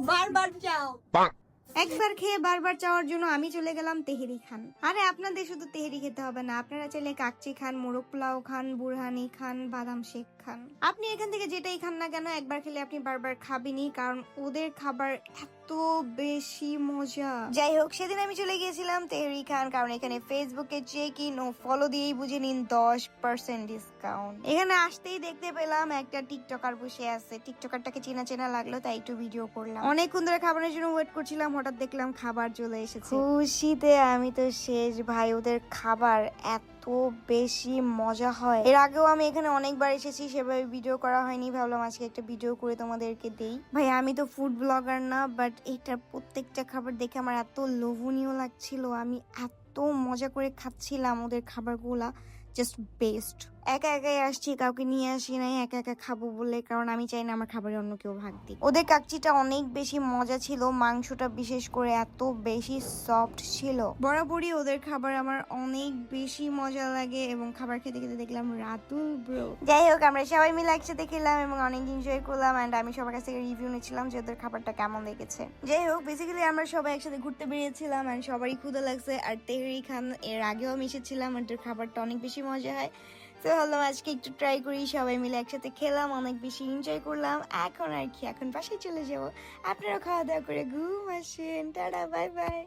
বারবার চাও। একবার খেয়ে বারবার চাওয়ার জন্য আমি চলে গেলাম তেহেরি খান। আরে আপনাদের শুধু তেহেরি খেতে হবে না, আপনারা চাইলে কাকচি খান, মোরগ পোলাও খান, বুরহানি খান, বাদাম শেক খান। আপনি এখান থেকে যেটাই খান না কেন একবার খেলে আপনি বারবার খাবেনই, কারণ ওদের খাবার এত বেশি মজা। যাই হোক, সেদিন আমি চলে গিয়েছিলাম তেহেরি খান, কারণ এখানে ফেসবুকে চেক ইন ও ফলো দিয়েই বুঝে নিন 10% ডিসকাউন্ট। এখানে আসতেই দেখতে পেলাম একটা টিকটকার বসে আছে। টিকটকারটাকে চেনা চেনা লাগলো, তাই একটু ভিডিও করলাম। অনেকক্ষণ ধরে খাবারের জন্য ওয়েট করছিলাম, হঠাৎ দেখলাম খাবার চলে এসেছে। খুশিতে আমি তো শেষ ভাই। ওদের খাবার এত বেশি মজা হয়। এর আগেও আমি এখানে অনেকবার এসেছি, সেভাবে ভিডিও করা হয়নি, ভাবলাম আজকে একটা ভিডিও করে তোমাদেরকে দেই। ভাই আমি তো ফুড ব্লগার না, বাট এটার প্রত্যেকটা খাবার দেখে আমার এত লোভনীয় লাগছিল, আমি এত মজা করে খাচ্ছিলাম ওদের খাবারগুলা, জাস্ট বেস্ট। একা একাই আসছি, কাউকে নিয়ে আসি নাই একা একা খাবো বলে, কারণ আমি চাই না আমার খাবারে অন্য কেউ ভাগ দিক। ওদের কাকচিটা অনেক বেশি মজা ছিল, মাংসটা বিশেষ করে এত বেশি সফট ছিল। বরাবরই ওদের খাবার আমার অনেক বেশি মজা লাগে, এবং খাবার খেতে খেতে দেখলাম রাতুল ব্রো। যাই হোক, আমরা সবাই মিলে একসাথে খেলাম এবং অনেক এনজয় করলাম, এন্ড আমি সবার কাছ থেকে রিভিউ নিচ্ছিলাম যে ওদের খাবারটা কেমন লেগেছে। যাই হোক, বেসিক্যালি আমরা সবাই একসাথে ঘুরতে বেরিয়েছিলাম, এন্ড সবারই ক্ষুধা লাগছে। আর তেহরি খান এর আগেও আমি এসেছিলাম, ওদের খাবারটা অনেক বেশি মজা হয়। তো ভাবলাম আজকে একটু ট্রাই করি, সবাই মিলে একসাথে খেলাম, অনেক বেশি এনজয় করলাম। এখন আর কি, এখন বাসায় চলে যাবো। আপনারা খাওয়া দাওয়া করে ঘুম আসেন। Tata, bye bye.